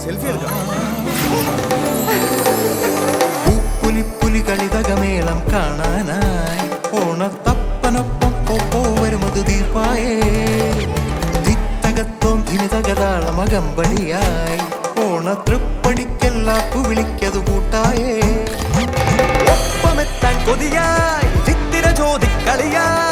Selfie എടുക്കാം. പുലി കളിതകമേളം കാണാനായി ഓണത്തപ്പനൊപ്പം പോപ്പോ വരുമത് തീർപ്പായേ തിത്തകത്തോം ധിനിതകതാളം അകമ്പടിയായി ഓണത്തൃപ്പടിക്കെല്ലാപ്പു വിളിക്കതു കൂട്ടായേ ഒപ്പമെത്താൻ കൊതിയായി ചിത്തിര ചോദിക്കളിയായി